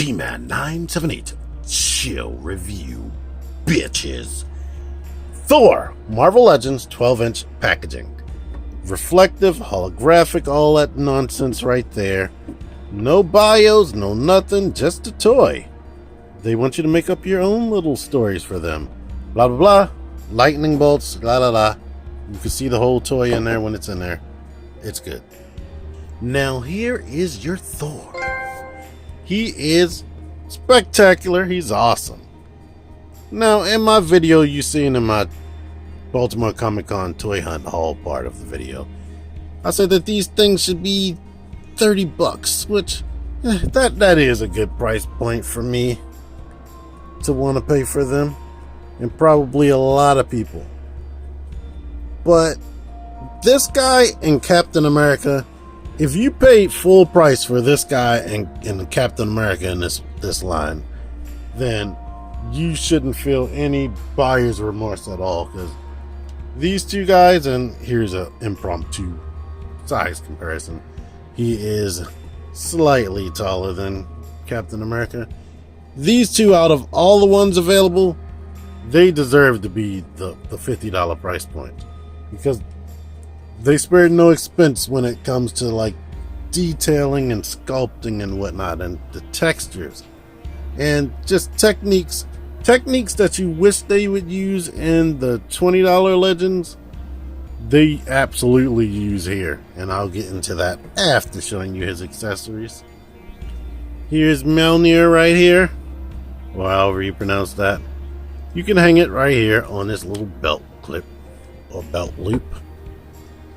T-Man 978 Chill Review, bitches. Thor, Marvel Legends 12-inch packaging. Reflective, holographic, all that nonsense right there. No bios, no nothing, just a toy. They want you to make up your own little stories for them. Blah, blah, blah. Lightning bolts, la, la, la. You can see the whole toy in there when it's in there. It's good. Now here is your Thor. He is spectacular. He's awesome. Now, in my video you seen in my Baltimore Comic Con Toy Hunt haul part of the video, I said that these things should be $30, which that is a good price point for me to want to pay for them, and probably a lot of people. But this guy and Captain America, if you paid full price for this guy and Captain America in this line, then you shouldn't feel any buyer's remorse at all, because these two guys, and here's an impromptu size comparison, he is slightly taller than Captain America. These two, out of all the ones available, they deserve to be the $50 price point, because they spared no expense when it comes to like detailing and sculpting and whatnot, and the textures and just techniques that you wish they would use in the $20 Legends, they absolutely use here, and I'll get into that after showing you his accessories. Here's Mjolnir right here, or however you pronounce that. You can hang it right here on this little belt clip or belt loop,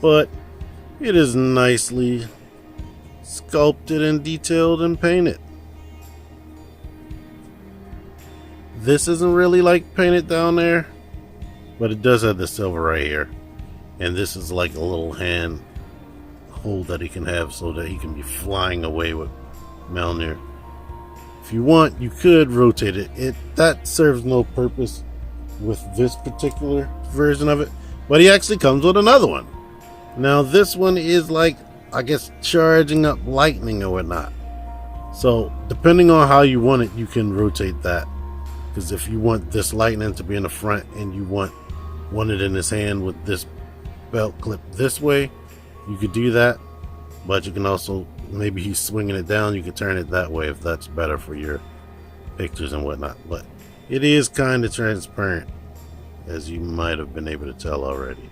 but it is nicely sculpted and detailed and painted. This isn't really like painted down there, but it does have the silver right here, and this is like a little hand hold that he can have so that he can be flying away with Mjolnir. If you want, you could rotate it. That serves no purpose with this particular version of it, but he actually comes with another one. Now this one is like, I guess, charging up lightning or whatnot. So depending on how you want it, you can rotate that. Because if you want this lightning to be in the front and you want it in his hand with this belt clip this way, you could do that. But you can also, maybe he's swinging it down, you can turn it that way if that's better for your pictures and whatnot. But it is kind of transparent, as you might have been able to tell already.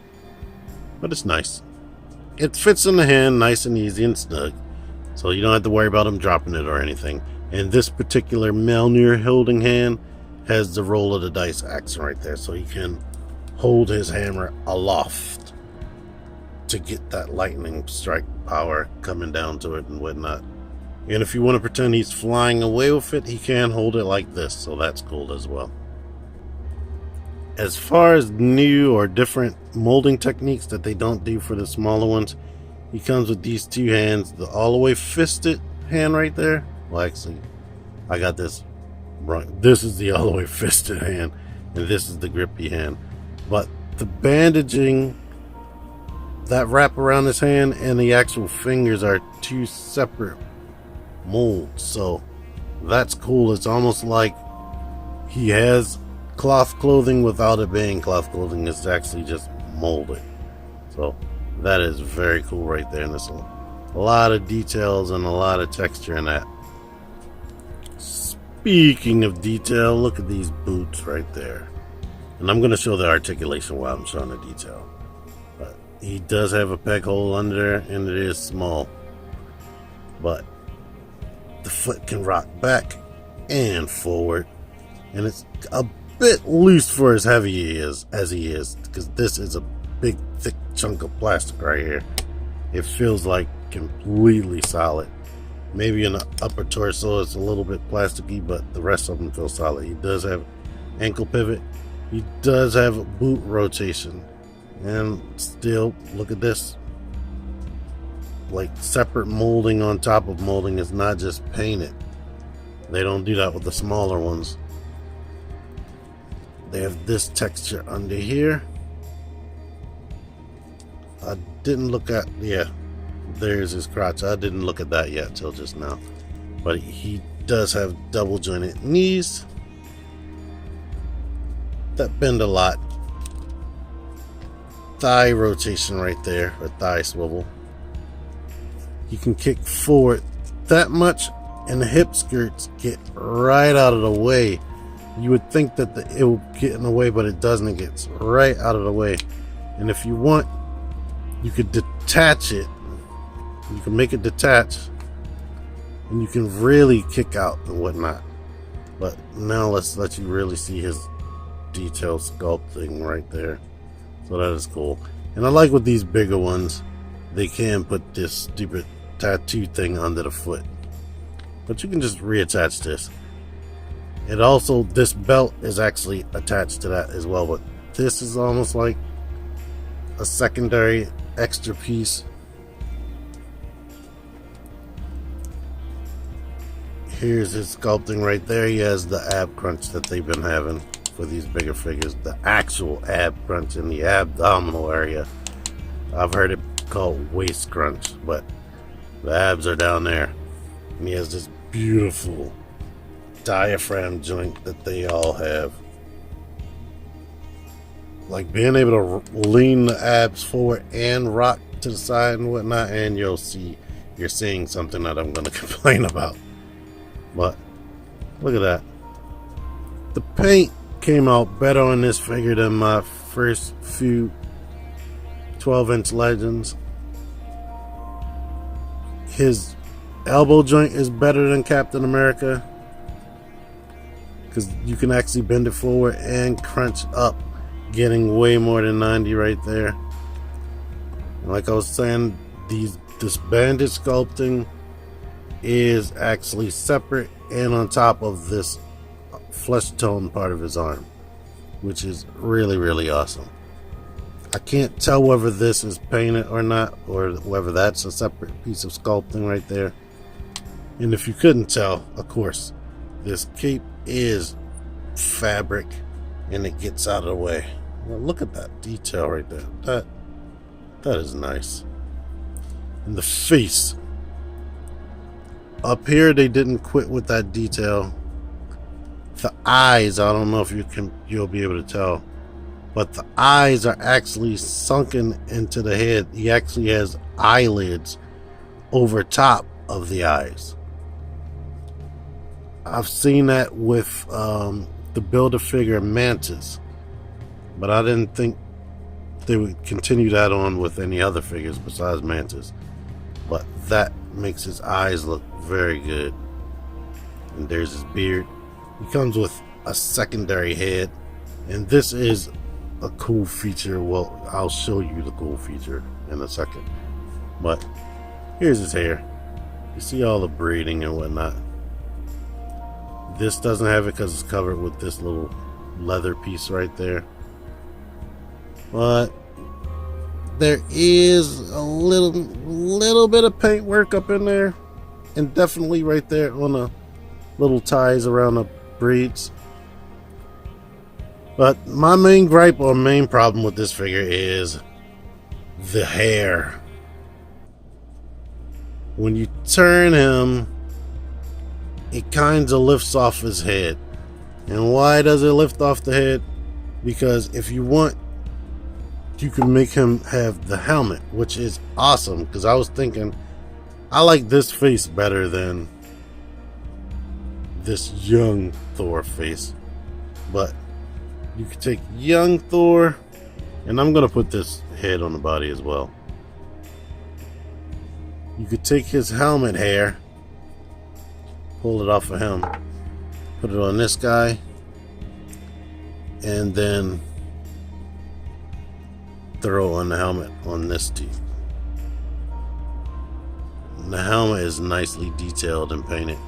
But it's nice. It fits in the hand nice and easy and snug, so you don't have to worry about him dropping it or anything. And this particular Mjolnir holding hand has the roll of the dice action right there, so he can hold his hammer aloft to get that lightning strike power coming down to it and whatnot. And if you want to pretend he's flying away with it, he can hold it like this, so that's cool as well. As far as new or different molding techniques that they don't do for the smaller ones, he comes with these two hands. The all the way fisted hand right there, well, actually I got this wrong. This is the all the way fisted hand, and this is the grippy hand. But the bandaging that wrap around his hand and the actual fingers are two separate molds, so that's cool. It's almost like he has cloth clothing without it being cloth clothing. It's actually just molded, so that is very cool right there, and there's a lot of details and a lot of texture in that. Speaking of detail, look at these boots right there, and I'm going to show the articulation while I'm showing the detail. But he does have a peg hole under there, and it is small, but the foot can rock back and forward, and it's a bit loose for as heavy he is, because this is a big thick chunk of plastic right here. It feels like completely solid. Maybe in the upper torso it's a little bit plasticky, but the rest of them feel solid. He does have ankle pivot. He does have boot rotation, and still look at this, like separate molding on top of molding. It's not just painted. They don't do that with the smaller ones. They have this texture under here. I didn't look at, yeah, there's his crotch. I didn't look at that yet till just now, but he does have double jointed knees that bend a lot. Thigh rotation right there, or thigh swivel. You can kick forward that much, and the hip skirts get right out of the way. You would think that it will get in the way, but it doesn't. It gets right out of the way. And if you want, you could detach it. You can make it detach, and you can really kick out and whatnot. But now let's let you really see his detailed sculpting right there. So that is cool. And I like with these bigger ones, they can put this stupid tattoo thing under the foot. But you can just reattach this. It also, this belt is actually attached to that as well. But this is almost like a secondary extra piece. Here's his sculpting right there. He has the ab crunch that they've been having for these bigger figures. The actual ab crunch in the abdominal area. I've heard it called waist crunch, but the abs are down there. And he has this beautiful diaphragm joint that they all have. Like being able to lean the abs forward and rock to the side and whatnot, and you're seeing something that I'm going to complain about. But look at that. The paint came out better on this figure than my first few 12-inch Legends. His elbow joint is better than Captain America, because you can actually bend it forward and crunch up, getting way more than 90 right there. And like I was saying, this bandage sculpting is actually separate and on top of this flesh tone part of his arm, which is really, really awesome. I can't tell whether this is painted or not, or whether that's a separate piece of sculpting right there. And if you couldn't tell, of course, this cape is fabric and it gets out of the way. Well, look at that detail right there. That is nice. And the face. Up here, they didn't quit with that detail. The eyes, I don't know if you'll be able to tell, but the eyes are actually sunken into the head. He actually has eyelids over top of the eyes. I've seen that with the Build-A-Figure Mantis, but I didn't think they would continue that on with any other figures besides Mantis. But that makes his eyes look very good. And there's his beard. He comes with a secondary head, and this is a cool feature. Well, I'll show you the cool feature in a second. But here's his hair. You see all the braiding and whatnot. This doesn't have it because it's covered with this little leather piece right there. But there is a little bit of paint work up in there, and definitely right there on the little ties around the braids. But my main gripe or main problem with this figure is the hair. When you turn him, it kind of lifts off his head. And why does it lift off the head? Because if you want, you can make him have the helmet, which is awesome. Because I was thinking, I like this face better than this young Thor face. But you can take young Thor, and I'm going to put this head on the body as well. You could take his helmet hair, pull it off of him, put it on this guy, and then throw on the helmet on this teeth. And the helmet is nicely detailed and painted.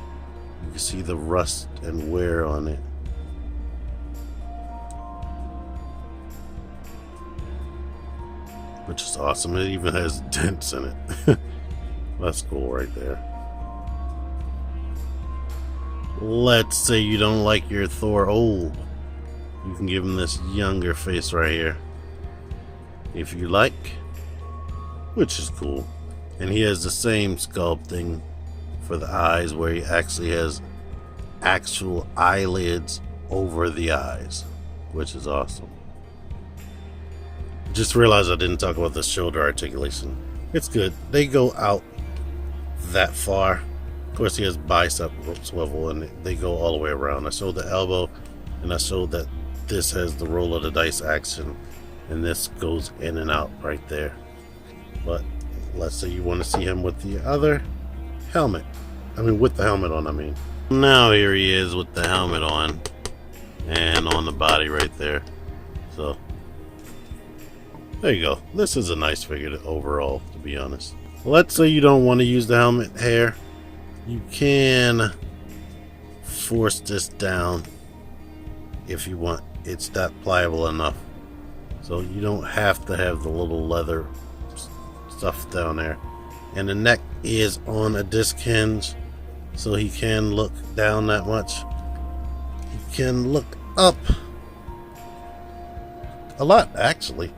You can see the rust and wear on it. Which is awesome. It even has dents in it. That's cool right there. Let's say you don't like your Thor old. You can give him this younger face right here, if you like, which is cool. And he has the same sculpting for the eyes, where he actually has actual eyelids over the eyes, which is awesome. Just realized I didn't talk about the shoulder articulation. It's good. They go out that far. Of course, he has bicep swivel, and they go all the way around. I showed the elbow, and I showed that this has the roll of the dice action, and this goes in and out right there. But let's say you want to see him with the other helmet. With the helmet on, I mean. Now here he is with the helmet on, and on the body right there. So there you go. This is a nice figure overall, to be honest. Let's say you don't want to use the helmet hair. You can force this down if you want. It's that pliable enough. So you don't have to have the little leather stuff down there. And the neck is on a disc hinge, so he can look down that much. He can look up a lot, actually.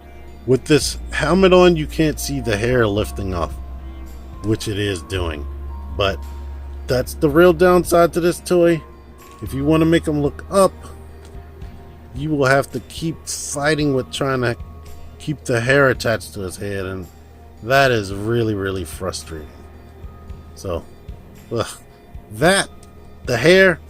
With this helmet on, you can't see the hair lifting off, which it is doing. But that's the real downside to this toy. If you want to make him look up, you will have to keep fighting with trying to keep the hair attached to his head, and that is really, really frustrating. So, the hair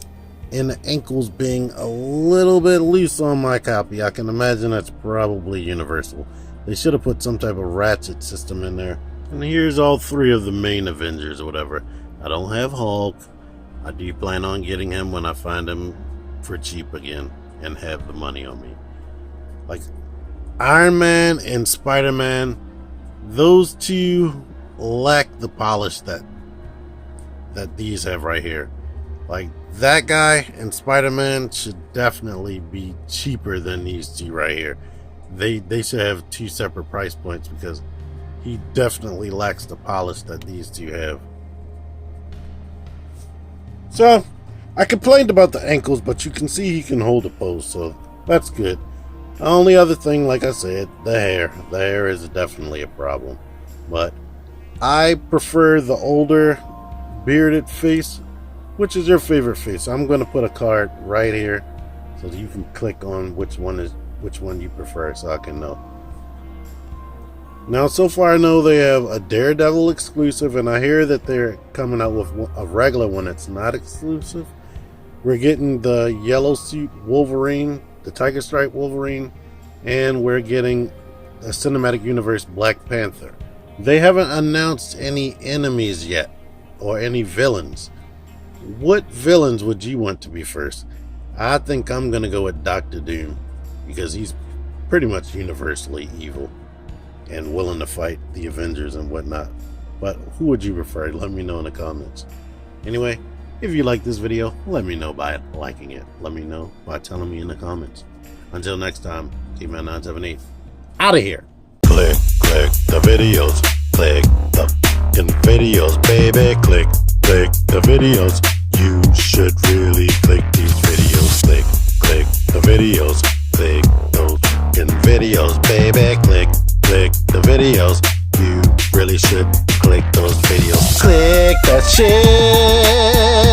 and the ankles being a little bit loose on my copy, I can imagine that's probably universal. They should have put some type of ratchet system in there. And here's all three of the main Avengers or whatever. I don't have Hulk. I do plan on getting him when I find him for cheap again and have the money on me. Like Iron Man and Spider-Man, those two lack the polish that these have right here. Like that guy and Spider-Man should definitely be cheaper than these two right here. They should have two separate price points because he definitely lacks the polish that these two have. So, I complained about the ankles, but you can see he can hold a pose, so that's good. The only other thing, like I said, the hair. The hair is definitely a problem. But I prefer the older bearded face. Which is your favorite face? I'm going to put a card right here so that you can click on which one you prefer so I can know. Now, so far I know they have a Daredevil exclusive, and I hear that they're coming out with a regular one that's not exclusive. We're getting the yellow suit Wolverine, the Tiger Stripe Wolverine, and we're getting a cinematic universe Black Panther. They haven't announced any enemies yet or any villains. What villains would you want to be first? I think I'm going to go with Dr. Doom because he's pretty much universally evil and willing to fight the Avengers and whatnot. But who would you prefer? Let me know in the comments. Anyway, if you like this video, let me know by liking it. Let me know by telling me in the comments. Until next time, T-Man978, out of here. Click the videos. Click the fucking videos, baby. Click the videos. You should really click these videos. Click the videos.